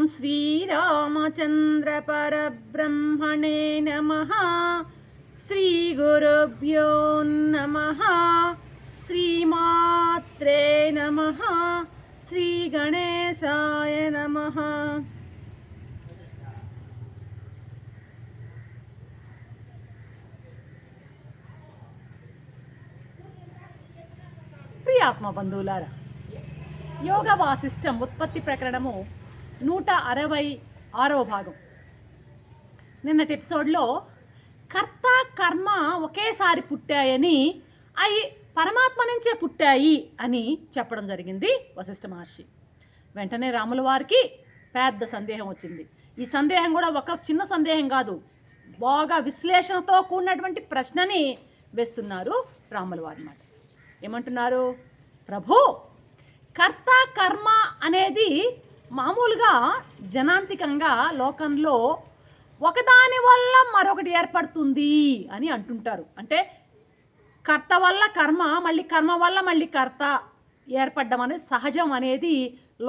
ఓం శ్రీరామచంద్ర పరబ్రహ్మణే నమః. శ్రీ గురుభ్యో నమః. శ్రీమాత్రే నమః. శ్రీ గణేశాయ నమః. ప్రియాత్మ బంధువులారా, యోగ వాసిష్టం ఉత్పత్తి ప్రకరణము 166వ భాగం. నిన్నటి ఎపిసోడ్లో కర్త కర్మ ఒకేసారి పుట్టాయని, అవి పరమాత్మ నుంచే పుట్టాయి అని చెప్పడం జరిగింది వశిష్ఠ మహర్షి. వెంటనే రాముల వారికి పెద్ద సందేహం వచ్చింది. ఈ సందేహం కూడా ఒక చిన్న సందేహం కాదు, బాగా విశ్లేషణతో కూడినటువంటి ప్రశ్నని వేస్తున్నారు రాముల వారి మాట. ఏమంటున్నారు? ప్రభు, కర్త కర్మ అనేది మామూలుగా జనాంతికంగా లోకంలో ఒకదాని వల్ల మరొకటి ఏర్పడుతుంది అని అంటుంటారు. అంటే కర్త వల్ల కర్మ, మళ్ళీ కర్మ వల్ల మళ్ళీ కర్త ఏర్పడడం అనేది సహజం అనేది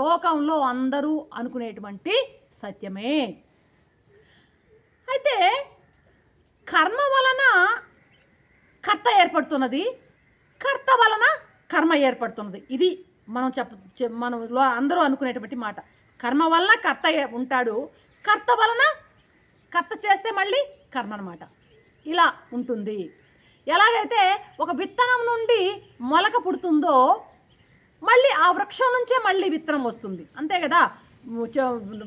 లోకంలో అందరూ అనుకునేటువంటి సత్యమే. అయితే కర్మ వలన కర్త ఏర్పడుతున్నది, కర్త వలన కర్మ ఏర్పడుతున్నది. ఇది మనం అందరూ అనుకునేటువంటి మాట. కర్మ వలన కర్త ఉంటాడు, కర్త వలన కర్త చేస్తే మళ్ళీ కర్మ అన్నమాట. ఇలా ఉంటుంది. ఎలాగైతే ఒక విత్తనం నుండి మొలక పుడుతుందో మళ్ళీ ఆ వృక్షం నుంచే మళ్ళీ విత్తనం వస్తుంది, అంతే కదా.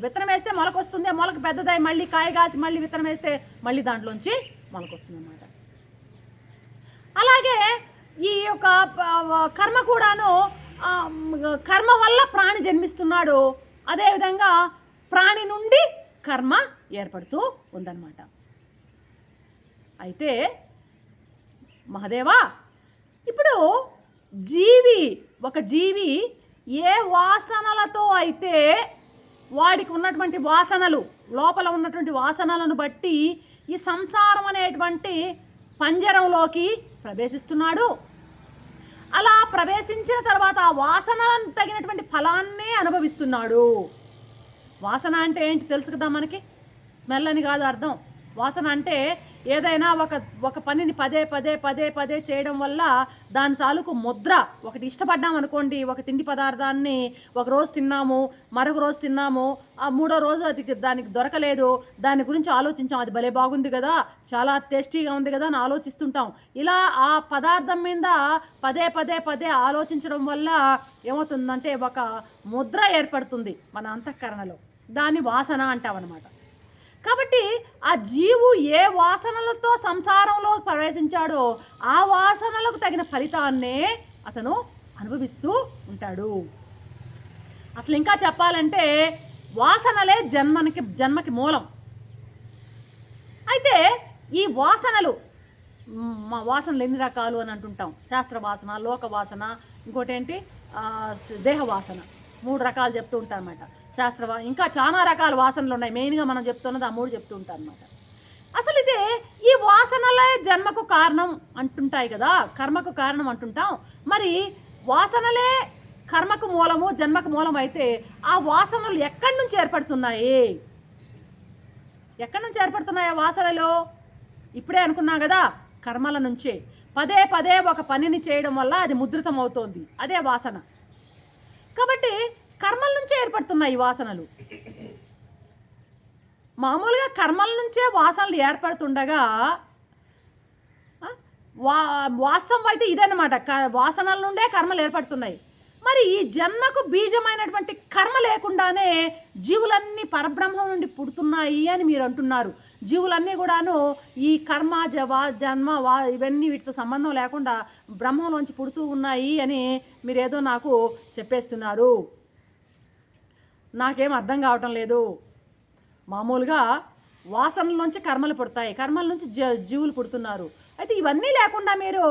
విత్తనం వేస్తే మొలక వస్తుంది, మొలక పెద్దదై మళ్ళీ కాయ కాసి మళ్ళీ విత్తనం వేస్తే మళ్ళీ దాంట్లోంచి మొలక వస్తుంది అన్నమాట. అలాగే ఈ యొక్క కర్మ కూడాను, కర్మ వల్ల ప్రాణి జన్మిస్తున్నాడు, అదేవిధంగా ప్రాణి నుండి కర్మ ఏర్పడుతూ ఉందన్నమాట. అయితే మహదేవా, ఇప్పుడు ఒక జీవి ఏ వాసనలతో అయితే వాడికి ఉన్నటువంటి వాసనలు, లోపల ఉన్నటువంటి వాసనలను బట్టి ఈ సంసారం అనేటువంటి పంజరంలోకి ప్రవేశిస్తున్నాడు. అలా ప్రవేశించిన తర్వాత ఆ వాసనలను తగినటువంటి ఫలాన్నే అనుభవిస్తున్నాడు. వాసన అంటే ఏంటి తెలుసు కదా మనకి, స్మెల్ అని కాదు అర్థం. వాసన అంటే ఏదైనా ఒక పనిని పదే పదే పదే పదే చేయడం వల్ల దాని తాలూకు ముద్ర. ఒకటి ఇష్టపడ్డాం అనుకోండి, ఒక తిండి పదార్థాన్ని ఒక రోజు తిన్నాము, మరొక రోజు తిన్నాము, ఆ మూడో రోజు దానికి దొరకలేదు, దాని గురించి ఆలోచించాం, అది భలే బాగుంది కదా, చాలా టేస్టీగా ఉంది కదా అని ఆలోచిస్తుంటాం. ఇలా ఆ పదార్థం మీద పదే పదే పదే ఆలోచించడం వల్ల ఏమవుతుందంటే ఒక ముద్ర ఏర్పడుతుంది మన అంతఃకరణలో, దాన్ని వాసన అంటామన్నమాట. కాబట్టి ఆ జీవు ఏ వాసనలతో సంసారంలో ప్రవేశించాడో ఆ వాసనలకు తగిన ఫలితాన్నే అతను అనుభవిస్తూ ఉంటాడు. అసలు ఇంకా చెప్పాలంటే వాసనలే జన్మకి మూలం. అయితే ఈ వాసనలు ఎన్ని రకాలు అని అంటుంటాం. శాస్త్ర వాసన, లోక వాసన, ఇంకోటి ఏంటి దేహ వాసన, 3 రకాలు చెప్తూ ఉంటారు అన్నమాట. ఇంకా చాలా రకాల వాసనలు ఉన్నాయి. మెయిన్గా మనం చెప్తున్నది ఆ 3 చెప్తూ ఉంటారు అన్నమాట. అసలు ఇదే ఈ వాసనలే జన్మకు కారణం అంటుంటాయి కదా, కర్మకు కారణం అంటుంటాం. మరి వాసనలే కర్మకు మూలము, జన్మకు మూలం అయితే ఆ వాసనలు ఎక్కడి నుంచి ఏర్పడుతున్నాయి? ఎక్కడి నుంచి ఏర్పడుతున్నాయి ఆ వాసనలు? ఇప్పుడే అనుకున్నాం కదా, కర్మల నుంచే. పదే పదే ఒక పనిని చేయడం వల్ల అది ముద్రితం అవుతోంది, అదే వాసన. కాబట్టి కర్మల నుంచే ఏర్పడుతున్నాయి ఈ వాసనలు. మామూలుగా కర్మల నుంచే వాసనలు ఏర్పడుతుండగా వాస్తవం అయితే ఇదన్నమాట, వాసనల నుండే కర్మలు ఏర్పడుతున్నాయి. మరి ఈ జన్మకు బీజమైనటువంటి కర్మ లేకుండానే జీవులన్నీ పరబ్రహ్మం నుండి పుడుతున్నాయి అని మీరు అంటున్నారు. జీవులన్నీ కూడాను ఈ కర్మ జన్మ ఇవన్నీ వీటితో సంబంధం లేకుండా బ్రహ్మంలోంచి పుడుతూ ఉన్నాయి అని మీరేదో నాకు చెప్పేస్తున్నారు. నాకేం అర్థం కావటం లేదు. మామూలుగా వాసనల నుంచి కర్మలు పుడతాయి, కర్మల నుంచి జీవులు పుడుతున్నారు. అయితే ఇవన్నీ లేకుండా మీరు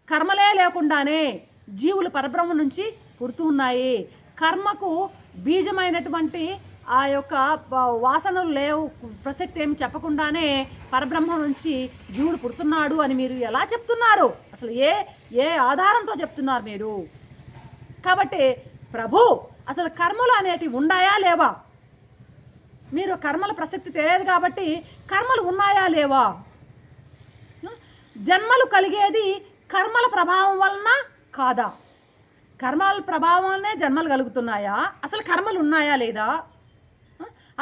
కర్మలే లేకుండానే జీవులు పరబ్రహ్మ నుంచి పుడుతూ ఉన్నాయి, కర్మకు బీజమైనటువంటి ఆ యొక్క వాసనలు లేవు, ప్రసక్తి ఏమి చెప్పకుండానే పరబ్రహ్మ నుంచి జీవుడు పుడుతున్నాడు అని మీరు ఎలా చెప్తున్నారు? అసలు ఏ ఆధారంతో చెప్తున్నారు మీరు? కాబట్టి ప్రభు, అసలు కర్మలు అనేటివి ఉన్నాయా లేవా? మీరు కర్మల ప్రసక్తి తెలియదు కాబట్టి కర్మలు ఉన్నాయా లేవా? జన్మలు కలిగేది కర్మల ప్రభావం వలన కాదా? కర్మల ప్రభావం వల్లనే జన్మలు కలుగుతున్నాయా? అసలు కర్మలు ఉన్నాయా లేదా?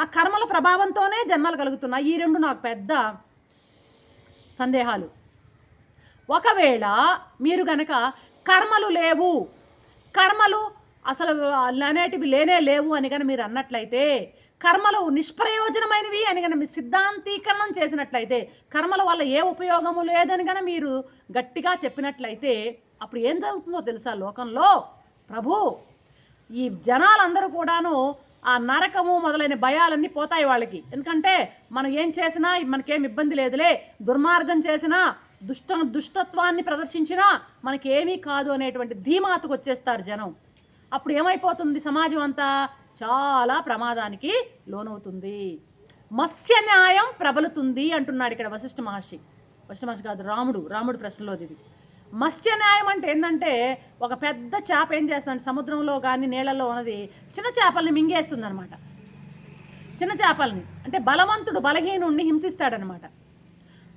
ఆ కర్మల ప్రభావంతోనే జన్మలు కలుగుతున్నాయి. ఈ రెండు నాకు పెద్ద సందేహాలు. ఒకవేళ మీరు గనక కర్మలు లేవు, కర్మలు అసలు అనేటివి లేనే లేవు అని కనుక మీరు అన్నట్లయితే, కర్మలు నిష్ప్రయోజనమైనవి అని కనుక మీరు సిద్ధాంతీకరణం చేసినట్లయితే, కర్మల వల్ల ఏ ఉపయోగము లేదని కనుక మీరు గట్టిగా చెప్పినట్లయితే, అప్పుడు ఏం జరుగుతుందో తెలుసా? లోకంలో ప్రభు ఈ జనాలందరూ కూడాను ఆ నరకము మొదలైన భయాలన్నీ పోతాయి వాళ్ళకి. ఎందుకంటే మనం ఏం చేసినా మనకేం ఇబ్బంది లేదులే, దుర్మార్గం చేసినా దుష్టత్వాన్ని ప్రదర్శించినా మనకేమీ కాదు అనేటువంటి ధీమాతకు వచ్చేస్తారు జనం. అప్పుడు ఏమైపోతుంది? సమాజం అంతా చాలా ప్రమాదానికి లోనవుతుంది. మత్స్య న్యాయం ప్రబలుతుంది అంటున్నాడు ఇక్కడ వశిష్ఠ మహర్షి. వశిష్ఠ మహర్షి కాదు, రాముడు ప్రశ్నలోది ఇది. మత్స్య న్యాయం అంటే ఏంటంటే, ఒక పెద్ద చేప ఏం చేస్తుందంటే సముద్రంలో కానీ నీళ్ళల్లో ఉన్నది చిన్న చేపల్ని మింగేస్తుంది అనమాట. చిన్న చేపల్ని అంటే బలవంతుడు బలహీనుడిని హింసిస్తాడనమాట.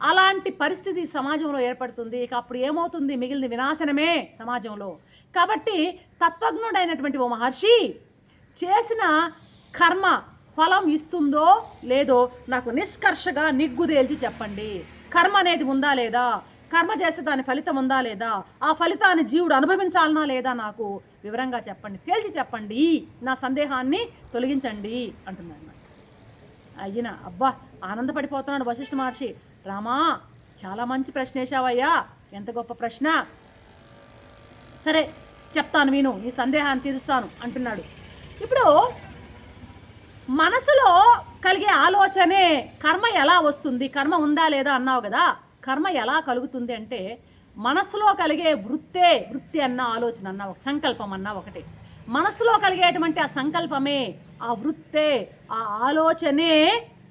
అలాంటి పరిస్థితి సమాజంలో ఏర్పడుతుంది. ఇక అప్పుడు ఏమవుతుంది? మిగిలిన వినాశనమే సమాజంలో. కాబట్టి తత్వజ్ఞుడైనటువంటి ఓ మహర్షి చేసిన కర్మ ఫలం ఇస్తుందో లేదో నాకు నిష్కర్షగా నిగ్గుదేల్చి చెప్పండి. కర్మ అనేది ఉందా లేదా? కర్మ చేస్తే దాని ఫలితం ఉందా లేదా? ఆ ఫలితాన్ని జీవుడు అనుభవించాలనా లేదా? నాకు వివరంగా చెప్పండి, తేల్చి చెప్పండి, నా సందేహాన్ని తొలగించండి అంటున్నాడు. అయినా అబ్బా ఆనందపడిపోతున్నాడు వశిష్ఠ మహర్షి. రామా, చాలా మంచి ప్రశ్న వేశావయ్యా, ఎంత గొప్ప ప్రశ్న. సరే చెప్తాను, విను, నీ సందేహాన్ని తీరుస్తాను అంటున్నాడు. ఇప్పుడు మనసులో కలిగే ఆలోచనే కర్మ ఎలా వస్తుంది? కర్మ ఉందా లేదా అన్నావు కదా, కర్మ ఎలా కలుగుతుంది అంటే, మనసులో కలిగే వృత్తి అన్న ఆలోచన అన్న ఒక సంకల్పం అన్న ఒకటే. మనసులో కలిగేటువంటి ఆ సంకల్పమే, ఆ వృత్తే, ఆ ఆలోచనే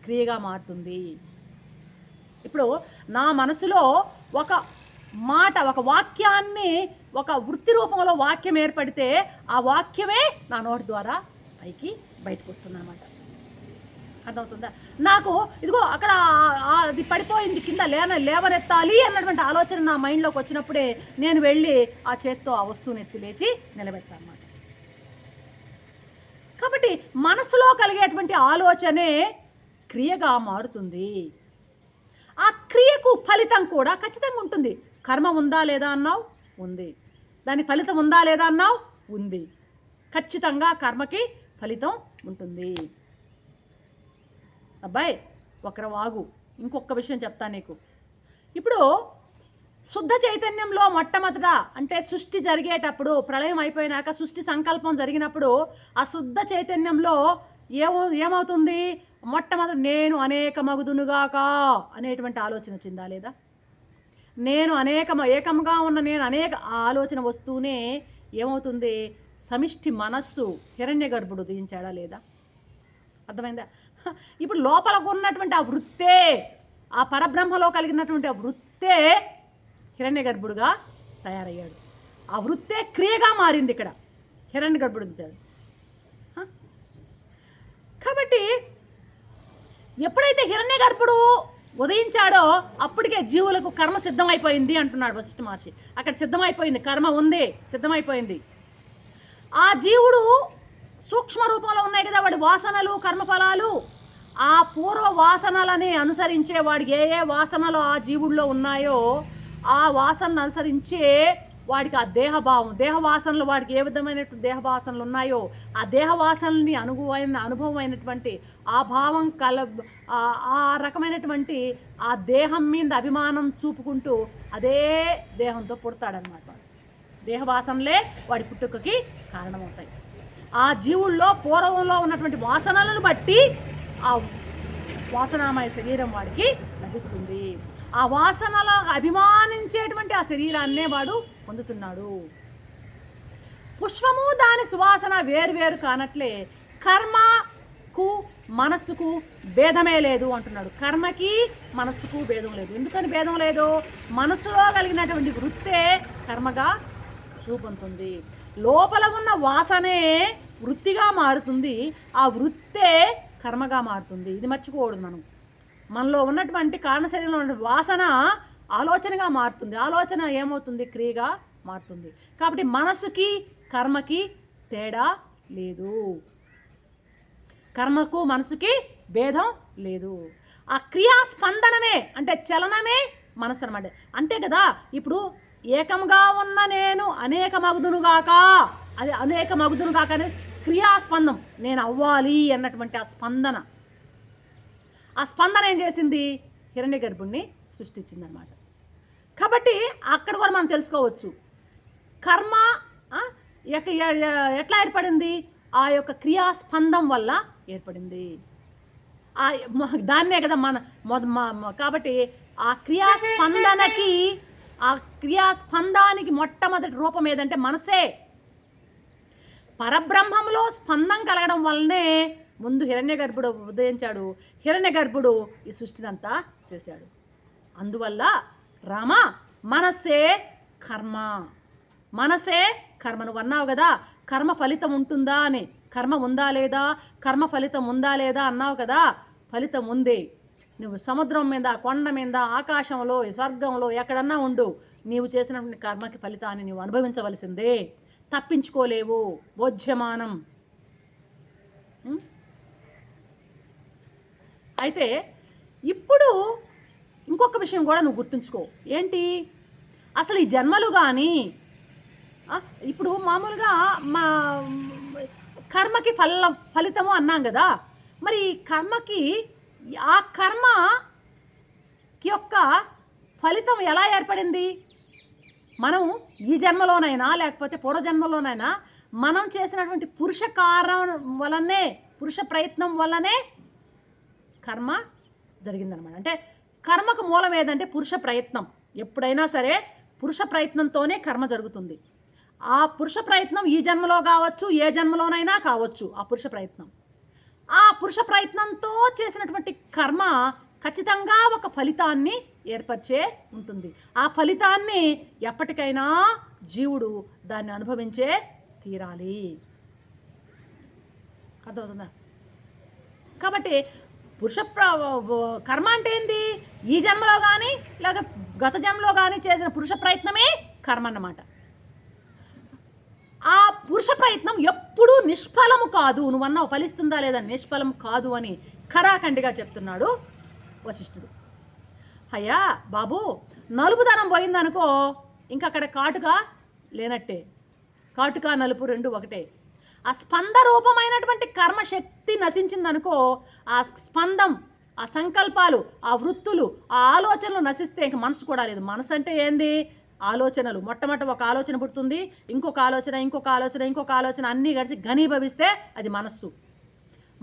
క్రియగా మారుతుంది. ఇప్పుడు నా మనసులో ఒక మాట, ఒక వాక్యాన్ని, ఒక వృత్తి రూపంలో వాక్యం ఏర్పడితే ఆ వాక్యమే నా నోటి ద్వారా పైకి బయటకు వస్తుంది అన్నమాట. అర్థమవుతుందా? నాకు ఇదిగో అక్కడ అది పడిపోయింది కింద లేవనెత్తాలి అన్నటువంటి ఆలోచన నా మైండ్లోకి వచ్చినప్పుడే నేను వెళ్ళి ఆ చేత్తో ఆ వస్తువుని ఎత్తి లేచి నిలబెడతాను అన్నమాట. కాబట్టి మనసులో కలిగేటువంటి ఆలోచనే క్రియగా మారుతుంది. ఆ క్రియకు ఫలితం కూడా ఖచ్చితంగా ఉంటుంది. కర్మ ఉందా లేదా అన్నావు, ఉంది. దాని ఫలితం ఉందా లేదా అన్నావు, ఉంది. ఖచ్చితంగా కర్మకి ఫలితం ఉంటుంది. అబ్బాయి ఒకరు వాగు, ఇంకొక విషయం చెప్తాను నీకు. ఇప్పుడు శుద్ధ చైతన్యంలో మొట్టమొదట అంటే సృష్టి జరిగేటప్పుడు, ప్రళయం అయిపోయినాక సృష్టి సంకల్పం జరిగినప్పుడు ఆ శుద్ధ చైతన్యంలో ఏమవుతుంది? మొట్టమొదటి నేను అనేక మగుదునుగాక అనేటువంటి ఆలోచన వచ్చిందా లేదా? నేను ఏకంగా ఉన్న నేను అనేక ఆలోచన వస్తూనే ఏమవుతుంది? సమిష్టి మనస్సు హిరణ్య గర్భుడు ఉదయించాడా లేదా? అర్థమైందా? ఇప్పుడు లోపలకు ఉన్నటువంటి ఆ వృత్తే, ఆ పరబ్రహ్మలో కలిగినటువంటి ఆ వృత్తే హిరణ్య గర్భుడుగా తయారయ్యాడు. ఆ వృత్తే క్రియగా మారింది ఇక్కడ హిరణ్య గర్భుడు. కాబట్టి ఎప్పుడైతే హిరణ్య గర్భుడు ఉదయించాడో అప్పటికే జీవులకు కర్మ సిద్ధమైపోయింది అంటున్నాడు వశిష్ఠ మహర్షి. అక్కడ సిద్ధమైపోయింది, కర్మ ఉంది, సిద్ధమైపోయింది. ఆ జీవుడు సూక్ష్మ రూపంలో ఉన్నాయి కదా వాడి వాసనలు, కర్మఫలాలు. ఆ పూర్వ వాసనలని అనుసరించే వాడికి ఏ వాసనలు ఆ జీవుల్లో ఉన్నాయో ఆ వాసనను అనుసరించే వాడికి ఆ దేహభావం, దేహవాసనలు, వాడికి ఏ విధమైనటువంటి దేహవాసనలు ఉన్నాయో ఆ దేహవాసనల్ని అనుభవం అయినటువంటి ఆ భావం ఆ రకమైనటువంటి ఆ దేహం మీద అభిమానం చూపుకుంటూ అదే దేహంతో పుడతాడనమాట. దేహవాసనలే వాడి పుట్టుకకి కారణమవుతాయి. ఆ జీవుల్లో పూర్వంలో ఉన్నటువంటి వాసనలను బట్టి ఆ వాసనామయ శరీరం వాడికి లభిస్తుంది. ఆ వాసనల అభిమానించేటువంటి ఆ శరీరాన్నే వాడు పొందుతున్నాడు. పుష్పము దాని సువాసన వేరువేరు కానట్లే కర్మకు మనస్సుకు భేదమే లేదు అంటున్నాడు. కర్మకి మనస్సుకు భేదం లేదు. ఎందుకని భేదం లేదు? మనస్సులో కలిగినటువంటి వృత్తే కర్మగా రూపొందుతుంది. లోపల ఉన్న వాసనే వృత్తిగా మారుతుంది. ఆ వృత్తే కర్మగా మారుతుంది. ఇది మర్చిపోకూడదు మనం. మనలో ఉన్నటువంటి కారణ శరీరంలో ఉన్న వాసన ఆలోచనగా మారుతుంది. ఆలోచన ఏమవుతుంది? క్రియగా మారుతుంది. కాబట్టి మనసుకి కర్మకి తేడా లేదు. కర్మకు మనసుకి భేదం లేదు. ఆ క్రియా స్పందనమే అంటే చలనమే మనసు అనమాట. అంతే కదా. ఇప్పుడు ఏకంగా ఉన్న నేను అనేక మగుదునుగాక, అది అనేక మగుదునుగాక అనేది క్రియాస్పందం. నేను అవ్వాలి అన్నటువంటి ఆ స్పందన. ఆ స్పందన ఏం చేసింది? హిరణ్య గర్భుణ్ణి సృష్టించింది అనమాట. కాబట్టి అక్కడ కూడా మనం తెలుసుకోవచ్చు కర్మ ఎట్లా ఏర్పడింది? ఆ యొక్క క్రియాస్పందం వల్ల ఏర్పడింది. దాన్నే కదా కాబట్టి ఆ క్రియాస్పందనకి, ఆ క్రియాస్పందానికి మొట్టమొదటి రూపం ఏదంటే మనసే. పరబ్రహ్మంలో స్పందం కలగడం వల్లనే ముందు హిరణ్య గర్భుడు ఉదయించాడు. హిరణ్య గర్భుడు ఈ సృష్టినంతా చేశాడు. అందువల్ల రామ మనసే కర్మ, మనసే కర్మ. నువ్వు అన్నావు కదా కర్మ ఫలితం ఉంటుందా అని. కర్మ ఉందా లేదా, కర్మ ఫలితం ఉందా లేదా అన్నావు కదా. ఫలితం ఉంది. నువ్వు సముద్రం మీద, కొండ మీద, ఆకాశంలో, స్వర్గంలో ఎక్కడన్నా ఉండు, నీవు చేసినటువంటి కర్మకి ఫలితాన్ని నువ్వు అనుభవించవలసిందే. తప్పించుకోలేవు. బోధ్యమానం. అయితే ఇప్పుడు ఇంకొక విషయం కూడా నువ్వు గుర్తుంచుకో. ఏంటి? అసలు ఈ జన్మలు కానీ ఇప్పుడు మామూలుగా మా కర్మకి ఫలితము అన్నాం కదా. మరి కర్మకి ఆ కర్మ యొక్క ఫలితం ఎలా ఏర్పడింది? మనం ఈ జన్మలోనైనా లేకపోతే పూర్వజన్మలోనైనా మనం చేసినటువంటి పురుషకారం వలనే, పురుష ప్రయత్నం వల్లనే కర్మ జరిగిందనమాట. అంటే కర్మకు మూలం ఏదంటే పురుష ప్రయత్నం. ఎప్పుడైనా సరే పురుష ప్రయత్నంతోనే కర్మ జరుగుతుంది. ఆ పురుష ప్రయత్నం ఈ జన్మలో కావచ్చు, ఏ జన్మలోనైనా కావచ్చు. ఆ పురుష ప్రయత్నంతో చేసినటువంటి కర్మ ఖచ్చితంగా ఒక ఫలితాన్ని ఏర్పరిచే ఉంటుంది. ఆ ఫలితాన్ని ఎప్పటికైనా జీవుడు దాన్ని అనుభవించే తీరాలి. అర్థమవుతుందా? కాబట్టి కర్మ అంటే ఏంది? ఈ జన్మలో కానీ లేదా గత జన్మలో కానీ చేసిన పురుష ప్రయత్నమే కర్మ అన్నమాట. ఆ పురుష ప్రయత్నం ఎప్పుడూ నిష్ఫలము కాదు. నువ్వన్నావు ఫలిస్తుందా లేదా, నిష్ఫలం కాదు అని ఖరాఖండిగా చెప్తున్నాడు వశిష్ఠుడు. అయ్యా బాబు, నలుపుదనం పోయిందనుకో ఇంకక్కడ కాటుక లేనట్టే. కాటుక నలుపు రెండు ఒకటే. ఆ స్పంద రూపమైనటువంటి కర్మశక్తి నశించిందనుకో, ఆ స్పందం, ఆ సంకల్పాలు, ఆ వృత్తులు, ఆ ఆలోచనలు నశిస్తే ఇంక మనసు కూడా లేదు. మనసు అంటే ఏంది? ఆలోచనలు. మొట్టమొదటి ఒక ఆలోచన పుడుతుంది, ఇంకొక ఆలోచన, ఇంకొక ఆలోచన, ఇంకొక ఆలోచన, అన్నీ కలిసి ఘనీభవిస్తే అది మనస్సు.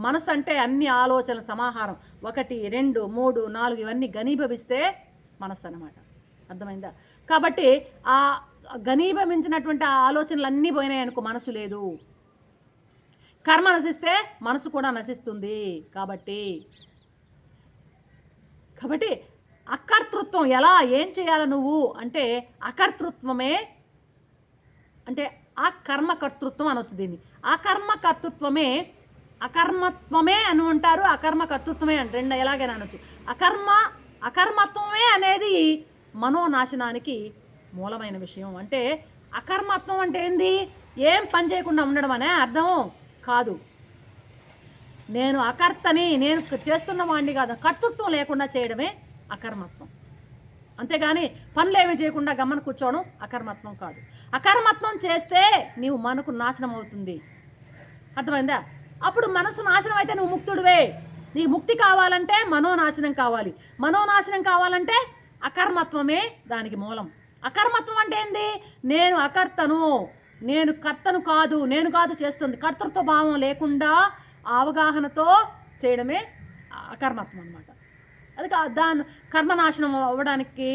మనసు అంటే అన్ని ఆలోచనల సమాహారం. 1, 2, 3, 4 ఇవన్నీ ఘనీభవిస్తే మనస్సు అన్నమాట. అర్థమైందా? కాబట్టి ఆ ఘనీభవించినటువంటి ఆ ఆలోచనలు అన్నీ పోయినాయి అనుకో, మనసు లేదు. కర్మ నశిస్తే మనసు కూడా నశిస్తుంది. కాబట్టి అకర్తృత్వం ఎలా, ఏం చేయాలి నువ్వు అంటే అకర్తృత్వమే, అంటే ఆ కర్మకర్తృత్వం అనొచ్చు దీన్ని. ఆ కర్మకర్తృత్వమే అకర్మత్వమే అని ఉంటారు, అకర్మకర్తృత్వమే అని రెండు ఎలాగైనా అనొచ్చు. అకర్మత్వమే అనేది మనోనాశనానికి మూలమైన విషయం. అంటే అకర్మత్వం అంటే ఏంది? ఏం పని చేయకుండా ఉండడం అనే అర్థం కాదు. నేను అకర్తని, నేను చేస్తున్న వాడిని కాదు, కర్తృత్వం లేకుండా చేయడమే అకర్మత్వం. అంతేగాని పనులేమీ చేయకుండా గమ్మన కూర్చోవడం అకర్మత్వం కాదు. అకర్మత్వం చేస్తే నీవు మనకు నాశనం అవుతుంది. అర్థమైందా? అప్పుడు మనసు నాశనం అయితే నువ్వు ముక్తుడివే. నీకు ముక్తి కావాలంటే మనోనాశనం కావాలి. మనోనాశనం కావాలంటే అకర్మత్వమే దానికి మూలం. అకర్మత్వం అంటే ఏంది? నేను అకర్తను, నేను కర్తను కాదు, నేను కాదు చేస్తుంది. కర్తృత్వ భావం లేకుండా అవగాహనతో చేయడమే అకర్మత్వం అన్నమాట. అది దాని కర్మనాశనం అవ్వడానికి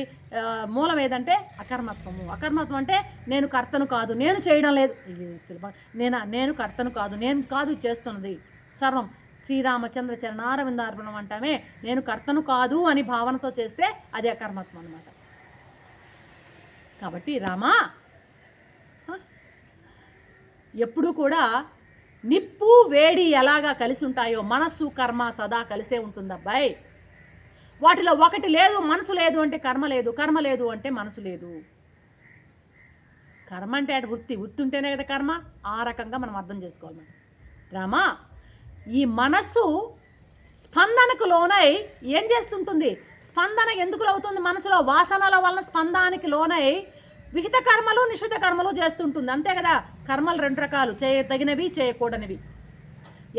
మూలం ఏదంటే అకర్మత్వము. అకర్మత్వం అంటే నేను కర్తను కాదు, నేను చేయడం లేదు, నేను కర్తను కాదు, నేను కాదు చేస్తున్నది సర్వం శ్రీరామచంద్ర చరణారవిందార్పణం అంటామే. నేను కర్తను కాదు అని భావనతో చేస్తే అది అకర్మత్వం అన్నమాట. కాబట్టి రామా, ఎప్పుడూ కూడా నిప్పు వేడి ఎలాగా కలిసి ఉంటాయో మనస్సు కర్మ సదా కలిసే ఉంటుంది అబ్బాయి. వాటిలో ఒకటి లేదు, మనసు లేదు అంటే కర్మ లేదు, కర్మ లేదు అంటే మనసు లేదు. కర్మ అంటే అటు వృత్తి ఉంటేనే కదా కర్మ. ఆ రకంగా మనం అర్థం చేసుకోవాలి. రామా, ఈ మనస్సు స్పందనకు లోనై ఏం చేస్తుంటుంది? స్పందన ఎందుకు అవుతుంది? మనసులో వాసనల వలన స్పందనకి లోనై విహిత కర్మలు నిషిద్ధ కర్మలు చేస్తుంటుంది. అంతే కదా. కర్మలు రెండు రకాలు, చేయదగినవి చేయకూడనివి.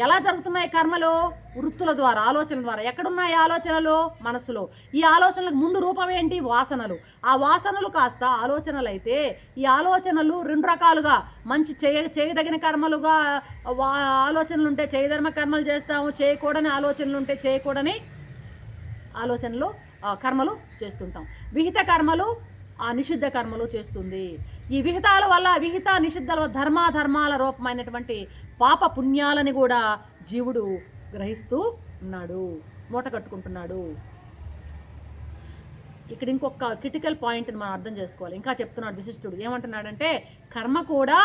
ఎలా జరుగుతున్నాయి కర్మలు? వృత్తుల ద్వారా, ఆలోచనల ద్వారా. ఎక్కడున్నాయి ఆలోచనలు? మనసులో. ఈ ఆలోచనలకు ముందు రూపం ఏంటి? వాసనలు. ఆ వాసనలు కాస్త ఆలోచనలు అయితే ఈ ఆలోచనలు రెండు రకాలుగా, మంచి చేయదగిన కర్మలుగా ఆలోచనలు ఉంటే చేయధర్మ కర్మలు చేస్తాము, చేయకూడని ఆలోచనలు ఉంటే చేయకూడని ఆలోచనలు కర్మలు చేస్తుంటాం. విహిత కర్మలు నిషిద్ధ కర్మలు చేస్తుంది. ఈ విహితాల వల్ల, విహిత నిషిద్ధాల ధర్మాల రూపమైనటువంటి పాప పుణ్యాలని కూడా జీవుడు గ్రహిస్తూ ఉన్నాడు, మూట కట్టుకుంటున్నాడు. ఇక్కడ ఇంకొక క్రిటికల్ పాయింట్ని మనం అర్థం చేసుకోవాలి. ఇంకా చెప్తున్నాడు విశిష్టుడు. ఏమంటున్నాడంటే, కర్మ కూడా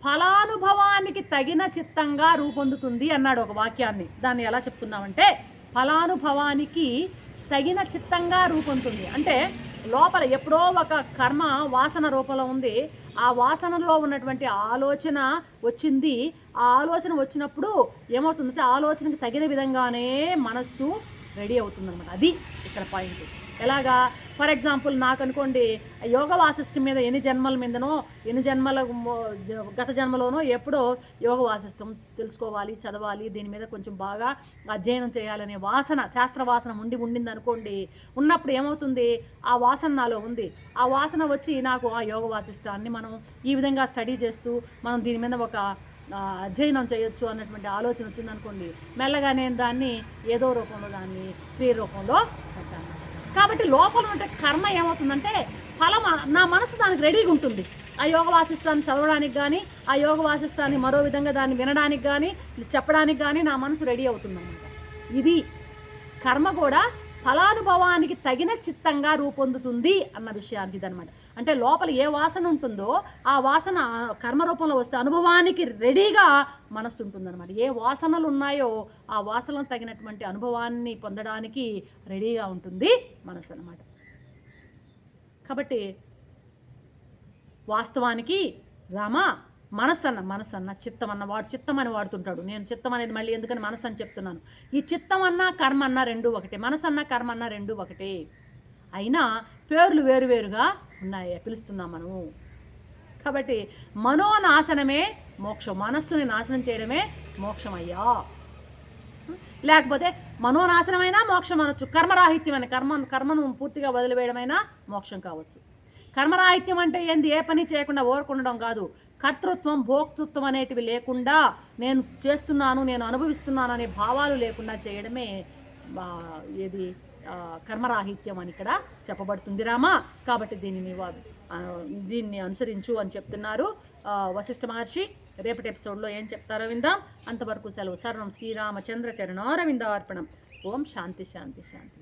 ఫలానుభవానికి తగిన చిత్తంగా రూపొందుతుంది అన్నాడు ఒక వాక్యాన్ని. దాన్ని ఎలా చెప్తున్నామంటే, ఫలానుభవానికి తగిన చిత్తంగా రూపొందుతుంది అంటే లోపల ఎప్పుడో ఒక కర్మ వాసన రూపంలో ఉంది. ఆ వాసనలో ఉన్నటువంటి ఆలోచన వచ్చింది. ఆ ఆలోచన వచ్చినప్పుడు ఏమవుతుందంటే ఆలోచనకి తగిన విధంగానే మనస్సు రెడీ అవుతుందన్నమాట. అది ఇక్కడ పాయింట్. ఎలాగా? ఫర్ ఎగ్జాంపుల్ నాకు అనుకోండి, యోగ వాసిష్టం మీద ఎన్ని జన్మల గత జన్మలోనో ఎప్పుడో యోగ వాసిష్టం తెలుసుకోవాలి, చదవాలి, దీని మీద కొంచెం బాగా అధ్యయనం చేయాలనే వాసన, శాస్త్ర వాసన ఉండింది అనుకోండి. ఉన్నప్పుడు ఏమవుతుంది? ఆ వాసన నాలో ఉంది. ఆ వాసన వచ్చి నాకు ఆ యోగ వాసిష్టాన్ని మనం ఈ విధంగా స్టడీ చేస్తూ మనం దీని మీద ఒక అధ్యయనం చేయొచ్చు అన్నటువంటి ఆలోచన వచ్చిందనుకోండి. మెల్లగా నేను దాన్ని ఏదో రూపంలో, దాన్ని క్రియ రూపంలో పెట్టాను. కాబట్టి లోపల ఉంటే కర్మ ఏమవుతుందంటే ఫలం నా మనసు దానికి రెడీగా ఉంటుంది. ఆ యోగ వాసిష్టాన్ని చదవడానికి కానీ, ఆ యోగ వాసిష్టాన్ని మరో విధంగా దాన్ని వినడానికి కానీ, చెప్పడానికి కానీ నా మనసు రెడీ అవుతుందన్నమాట. ఇది కర్మ కూడా ఫలానుభవానికి తగిన చిత్తంగా రూపొందుతుంది అన్న విషయానికి ఇదనమాట. అంటే లోపల ఏ వాసన ఉంటుందో ఆ వాసన కర్మ రూపంలో వస్తే అనుభవానికి రెడీగా మనస్సు ఉంటుందన్నమాట. ఏ వాసనలు ఉన్నాయో ఆ వాసనలకు తగినటువంటి అనుభవాన్ని పొందడానికి రెడీగా ఉంటుంది మనస్సు అన్నమాట. కాబట్టి వాస్తవానికి రామా, మనస్సు అన్న చిత్తం అన్న, వాడు చిత్తం అని వాడుతుంటాడు. నేను చిత్తం అనేది మళ్ళీ ఎందుకని మనస్సు అని చెప్తున్నాను. ఈ చిత్తం అన్నా కర్మ అన్నా రెండు ఒకటే, మనస్సు అన్నా కర్మ అన్నా రెండు ఒకటే. అయినా పేర్లు వేరువేరుగా ఉన్నాయి, పిలుస్తున్నాం మనము. కాబట్టి మనోనాశనమే మోక్షం, మనస్సుని నాశనం చేయడమే మోక్షం అయ్యా. లేకపోతే మనోనాశనమైనా మోక్షం అనొచ్చు, కర్మరాహిత్యమైన కర్మను పూర్తిగా వదిలివేయడమైనా మోక్షం కావచ్చు. కర్మరాహిత్యం అంటే ఏంది? ఏ పని చేయకుండా ఊరకుండడం కాదు. కర్తృత్వం భోక్తృత్వం అనేటివి లేకుండా, నేను చేస్తున్నాను, నేను అనుభవిస్తున్నాను అనే భావాలు లేకుండా చేయడమే ఏది కర్మరాహిత్యం అని ఇక్కడ చెప్పబడుతుంది రామా. కాబట్టి దీన్ని అనుసరించు అని చెప్తున్నారు వశిష్ఠ మహర్షి. రేపటి ఎపిసోడ్లో ఏం చెప్తారో విందాం. అంతవరకు సెలవు. సర్వం శ్రీరామచంద్ర చరణారవిందార్పణం. ఓం శాంతి శాంతి శాంతి.